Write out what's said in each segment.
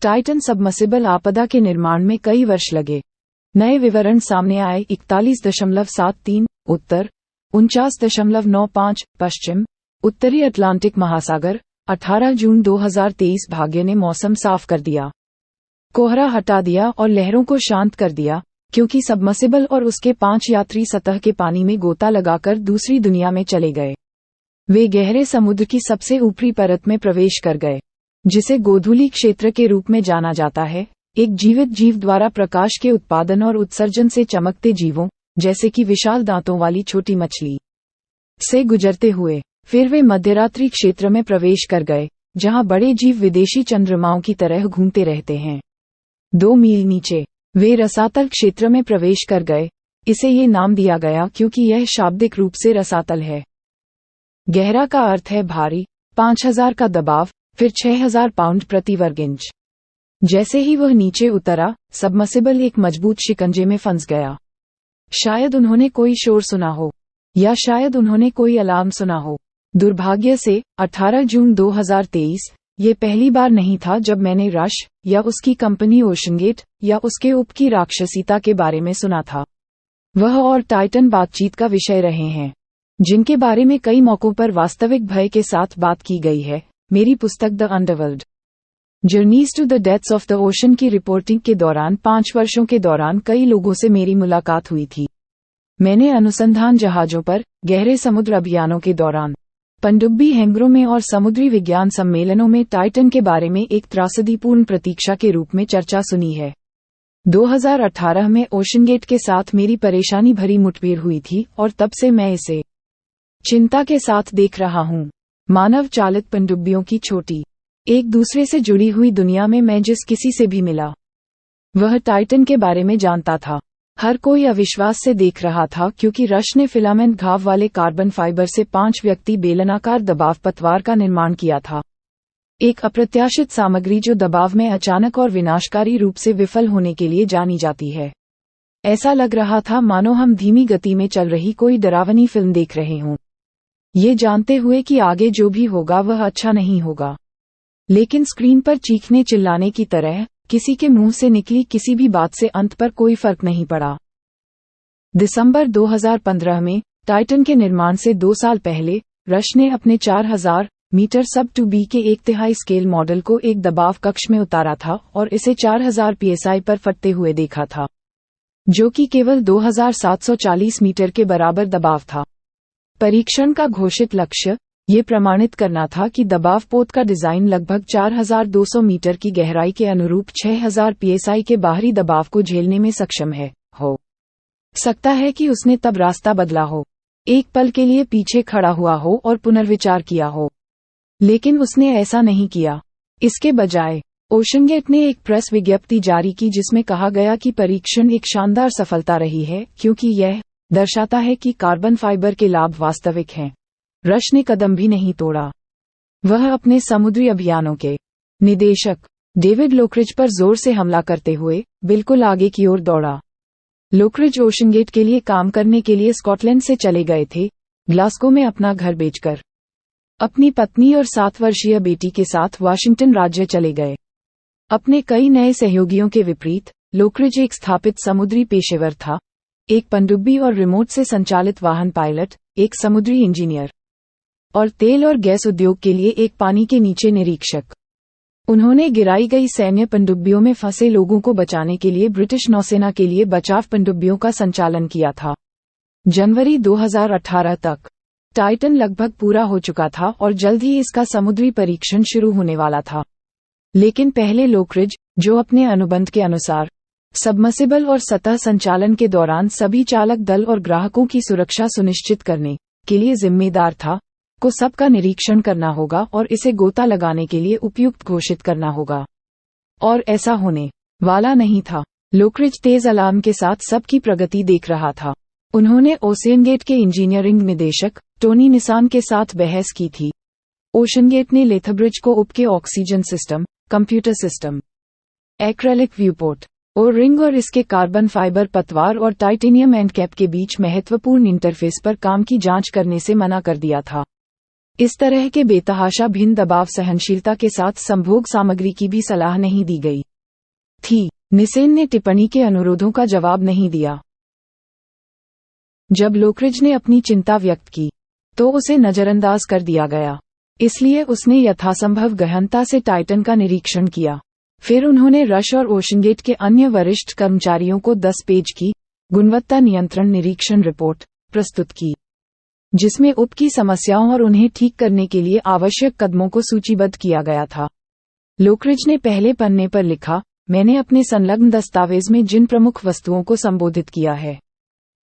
Titan submersible आपदा के निर्माण में कई वर्ष लगे। नए विवरण सामने आए। 41.73 उत्तर, 49.95 पश्चिम, उत्तरी अटलांटिक महासागर। 18 जून 2023 भाग्य ने मौसम साफ कर दिया, कोहरा हटा दिया और लहरों को शांत कर दिया, क्योंकि सबमर्सिबल और उसके 5 यात्री सतह के पानी में गोता लगाकर दूसरी दुनिया में चले गए। वे गहरे समुद्र की सबसे ऊपरी परत में प्रवेश कर गए, जिसे गोधूली क्षेत्र के रूप में जाना जाता है, एक जीवित जीव द्वारा प्रकाश के उत्पादन और उत्सर्जन से चमकते जीवों, जैसे कि विशाल दांतों वाली छोटी मछली, से गुजरते हुए। फिर वे मध्यरात्रि क्षेत्र में प्रवेश कर गए, जहां बड़े जीव विदेशी चंद्रमाओं की तरह घूमते रहते हैं। 2 मील नीचे वे रसातल क्षेत्र में प्रवेश कर गए। इसे ये नाम दिया गया क्योंकि यह शाब्दिक रूप से रसातल है। गहरा का अर्थ है भारी, 5000 का दबाव, फिर 6000 पाउंड प्रति वर्ग इंच। जैसे ही वह नीचे उतरा, सबमर्सिबल एक मजबूत शिकंजे में फंस गया। शायद उन्होंने कोई शोर सुना हो, या शायद उन्होंने कोई अलार्म सुना हो। दुर्भाग्य से 18 जून 2023 ये पहली बार नहीं था जब मैंने रश या उसकी कंपनी ओशनगेट या उसके उप की राक्षसीता के बारे में सुना था। वह और टाइटन बातचीत का विषय रहे हैं, जिनके बारे में कई मौकों पर वास्तविक भय के साथ बात की गई है। मेरी पुस्तक the underworld journeys to the depths of the ocean की रिपोर्टिंग के दौरान 5 वर्षों के दौरान कई लोगों से मेरी मुलाकात हुई थी। मैंने अनुसंधान जहाजों पर, गहरे समुद्र अभियानों के दौरान, पनडुब्बी हैंगरों में और समुद्री विज्ञान सम्मेलनों में टाइटन के बारे में एक त्रासदीपूर्ण प्रतीक्षा के रूप में चर्चा सुनी है। 2018 में ओशनगेट के साथ मेरी परेशानी भरी मुठभेड़ हुई थी और तब से मैं इसे चिंता के साथ देख रहा हूँ। मानव चालित पनडुब्बियों की छोटी, एक दूसरे से जुड़ी हुई दुनिया में मैं जिस किसी से भी मिला, वह टाइटन के बारे में जानता था। हर कोई अविश्वास से देख रहा था क्योंकि रश ने फिलामेंट घाव वाले कार्बन फाइबर से 5 व्यक्ति बेलनाकार दबाव पतवार का निर्माण किया था। एक अप्रत्याशित सामग्री जो दबाव में अचानक और विनाशकारी रूप से विफल होने के लिए जानी जाती है। ऐसा लग रहा था मानो हम धीमी गति में चल रही कोई डरावनी फिल्म देख रहे हों, ये जानते हुए कि आगे जो भी होगा वह अच्छा नहीं होगा। लेकिन स्क्रीन पर चीखने चिल्लाने की तरह किसी के मुंह से निकली किसी भी बात से अंत पर कोई फर्क नहीं पड़ा। दिसंबर 2015 में टाइटन के निर्माण से 2 साल पहले रश ने अपने 4000 मीटर सब टू बी के 1/3 स्केल मॉडल को एक दबाव कक्ष में उतारा था और इसे 4000 psi पर फटते हुए देखा था, जो कि केवल 2740 मीटर के बराबर दबाव था। परीक्षण का घोषित लक्ष्य ये प्रमाणित करना था कि दबाव पोत का डिजाइन लगभग 4200 मीटर की गहराई के अनुरूप 6000 psi के बाहरी दबाव को झेलने में सक्षम है। हो सकता है कि उसने तब रास्ता बदला हो, एक पल के लिए पीछे खड़ा हुआ हो और पुनर्विचार किया हो, लेकिन उसने ऐसा नहीं किया। इसके बजाय ओशनगेट ने एक प्रेस विज्ञप्ति जारी की जिसमें कहा गया कि परीक्षण एक शानदार सफलता रही है क्योंकि यह दर्शाता है कि कार्बन फाइबर के लाभ वास्तविक हैं। रश ने कदम भी नहीं तोड़ा। वह अपने समुद्री अभियानों के निदेशक डेविड लोकरिज पर जोर से हमला करते हुए बिल्कुल आगे की ओर दौड़ा। लोकरिज ओशनगेट के लिए काम करने के लिए स्कॉटलैंड से चले गए थे, ग्लासगो में अपना घर बेचकर अपनी पत्नी और 7 वर्षीय बेटी के साथ वाशिंगटन राज्य चले गए। अपने कई नए सहयोगियों के विपरीत, लोकरिज एक स्थापित समुद्री पेशेवर था, एक पनडुब्बी और रिमोट से संचालित वाहन पायलट, एक समुद्री इंजीनियर और तेल और गैस उद्योग के लिए एक पानी के नीचे निरीक्षक। उन्होंने गिराई गई सैन्य पनडुब्बियों में फंसे लोगों को बचाने के लिए ब्रिटिश नौसेना के लिए बचाव पनडुब्बियों का संचालन किया था। जनवरी 2018 तक टाइटन लगभग पूरा हो चुका था और जल्द ही इसका समुद्री परीक्षण शुरू होने वाला था। लेकिन पहले लोकरिज, जो अपने अनुबंध के अनुसार सबमर्सिबल और सतह संचालन के दौरान सभी चालक दल और ग्राहकों की सुरक्षा सुनिश्चित करने के लिए जिम्मेदार था, को सबका निरीक्षण करना होगा और इसे गोता लगाने के लिए उपयुक्त घोषित करना होगा। और ऐसा होने वाला नहीं था। लोकरिज तेज अलार्म के साथ सबकी प्रगति देख रहा था। उन्होंने ओशनगेट के इंजीनियरिंग निदेशक टोनी निसान के साथ बहस की थी। ओशनगेट ने लेथब्रिज को उप के oxygen system, computer system, acrylic viewport और रिंग और इसके कार्बन फाइबर पतवार और टाइटेनियम एंड कैप के बीच महत्वपूर्ण इंटरफेस पर काम की जांच करने से मना कर दिया था। इस तरह के बेतहाशा भिन्न दबाव सहनशीलता के साथ संभोग सामग्री की भी सलाह नहीं दी गई थी। निसेन ने टिप्पणी के अनुरोधों का जवाब नहीं दिया। जब लोकरिज ने अपनी चिंता व्यक्त की तो उसे नजरअंदाज कर दिया गया, इसलिए उसने यथासंभव गहनता से टाइटन का निरीक्षण किया। फिर उन्होंने रश और ओशनगेट के अन्य वरिष्ठ कर्मचारियों को 10 पेज की गुणवत्ता नियंत्रण निरीक्षण रिपोर्ट प्रस्तुत की, जिसमें उप की समस्याओं और उन्हें ठीक करने के लिए आवश्यक कदमों को सूचीबद्ध किया गया था। लोकरिज ने पहले पन्ने पर लिखा, मैंने अपने संलग्न दस्तावेज में जिन प्रमुख वस्तुओं को संबोधित किया है,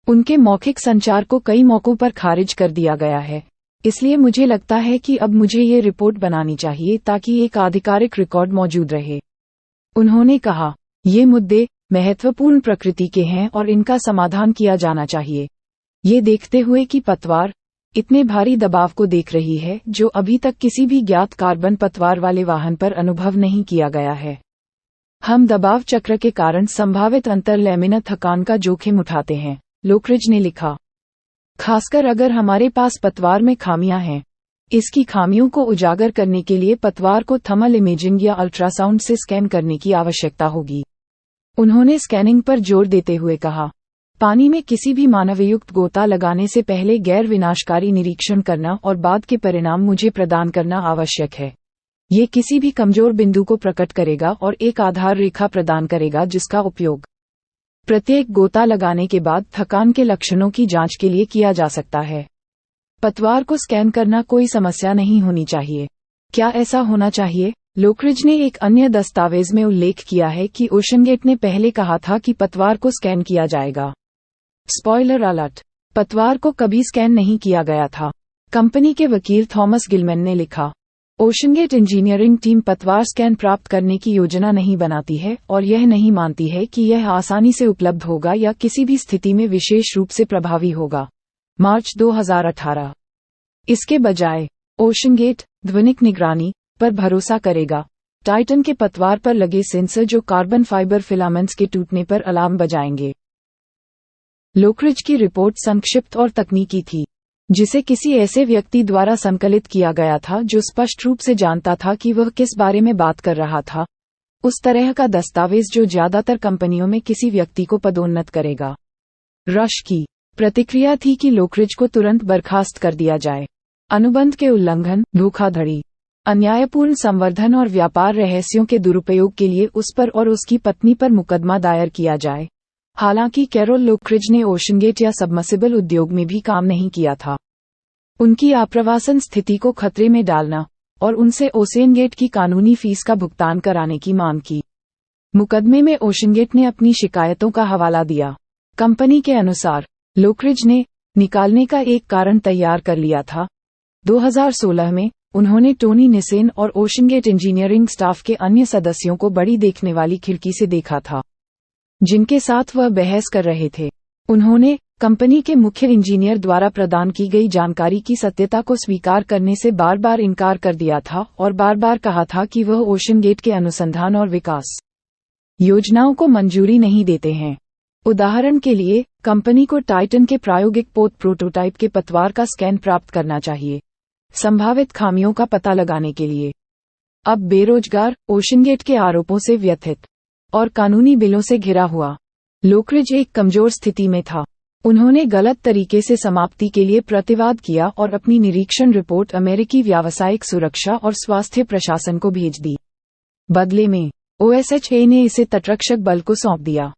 उनके मौखिक संचार को कई मौकों पर खारिज कर दिया गया है, इसलिए मुझे लगता है कि अब मुझे ये रिपोर्ट बनानी चाहिए ताकि एक आधिकारिक रिकॉर्ड मौजूद रहे। उन्होंने कहा, ये मुद्दे महत्वपूर्ण प्रकृति के हैं और इनका समाधान किया जाना चाहिए, ये देखते हुए कि पतवार इतने भारी दबाव को देख रही है जो अभी तक किसी भी ज्ञात कार्बन पतवार वाले वाहन पर अनुभव नहीं किया गया है। हम दबाव चक्र के कारण संभावित अंतर्लैमिनर थकान का जोखिम उठाते हैं, लोकरिज ने लिखा, खासकर अगर हमारे पास पतवार में खामियां हैं। इसकी खामियों को उजागर करने के लिए पतवार को थर्मल इमेजिंग या अल्ट्रासाउंड से स्कैन करने की आवश्यकता होगी। उन्होंने स्कैनिंग पर जोर देते हुए कहा, पानी में किसी भी मानवयुक्त गोता लगाने से पहले गैर विनाशकारी निरीक्षण करना और बाद के परिणाम मुझे प्रदान करना आवश्यक है। ये किसी भी कमजोर बिंदु को प्रकट करेगा और एक आधार रेखा प्रदान करेगा जिसका उपयोग प्रत्येक गोता लगाने के बाद थकान के लक्षणों की जांच के लिए किया जा सकता है। पतवार को स्कैन करना कोई समस्या नहीं होनी चाहिए। क्या ऐसा होना चाहिए? लोकरिज ने एक अन्य दस्तावेज में उल्लेख किया है कि ओशनगेट ने पहले कहा था कि पतवार को स्कैन किया जाएगा। स्पॉइलर अलर्ट, पतवार को कभी स्कैन नहीं किया गया था। कंपनी के वकील थॉमस गिलमैन ने लिखा, ओशनगेट इंजीनियरिंग टीम पतवार स्कैन प्राप्त करने की योजना नहीं बनाती है और यह नहीं मानती है कि यह आसानी से उपलब्ध होगा या किसी भी स्थिति में विशेष रूप से प्रभावी होगा। मार्च 2018। इसके बजाय ओशनगेट ध्वनिक निगरानी पर भरोसा करेगा। टाइटन के पतवार पर लगे सेंसर जो कार्बन फाइबर फिलामेंट्स के टूटने पर अलार्म बजाएंगे। लोकरिज की रिपोर्ट संक्षिप्त और तकनीकी थी, जिसे किसी ऐसे व्यक्ति द्वारा संकलित किया गया था जो स्पष्ट रूप से जानता था कि वह किस बारे में बात कर रहा था। उस तरह का दस्तावेज जो ज्यादातर कंपनियों में किसी व्यक्ति को पदोन्नत करेगा। रश की प्रतिक्रिया थी कि लोकरिज को तुरंत बर्खास्त कर दिया जाए। अनुबंध के उल्लंघन, धोखाधड़ी, अन्यायपूर्ण संवर्धन और व्यापार रहस्यों के दुरुपयोग के लिए उस पर और उसकी पत्नी पर मुकदमा दायर किया जाए। हालांकि कैरोल लोकरिज ने ओशनगेट या सबमर्सिबल उद्योग में भी काम नहीं किया था। उनकी आप्रवासन स्थिति को खतरे में डालना और उनसे ओशनगेट की कानूनी फीस का भुगतान कराने की मांग की। मुकदमे में ओशनगेट ने अपनी शिकायतों का हवाला दिया। कंपनी के अनुसार लोकरिज ने निकालने का एक कारण तैयार कर लिया था। 2016 में उन्होंने टोनी निसेन और ओशनगेट इंजीनियरिंग स्टाफ के अन्य सदस्यों को बड़ी देखने वाली खिड़की से देखा था, जिनके साथ वह बहस कर रहे थे। उन्होंने कंपनी के मुख्य इंजीनियर द्वारा प्रदान की गई जानकारी की सत्यता को स्वीकार करने से बार बार इनकार कर दिया था और बार बार कहा था कि वह ओशनगेट के अनुसंधान और विकास योजनाओं को मंजूरी नहीं देते हैं। उदाहरण के लिए, कंपनी को टाइटन के प्रायोगिक पोत प्रोटोटाइप के पतवार का स्कैन प्राप्त करना चाहिए, संभावित खामियों का पता लगाने के लिए। अब बेरोजगार, ओशनगेट के आरोपों से व्यथित और कानूनी बिलों से घिरा हुआ, लोकरिज एक कमजोर स्थिति में था। उन्होंने गलत तरीके से समाप्ति के लिए प्रतिवाद किया और अपनी निरीक्षण रिपोर्ट अमेरिकी व्यावसायिक सुरक्षा और स्वास्थ्य प्रशासन को भेज दी। बदले में OSHA ने इसे तटरक्षक बल को सौंप दिया।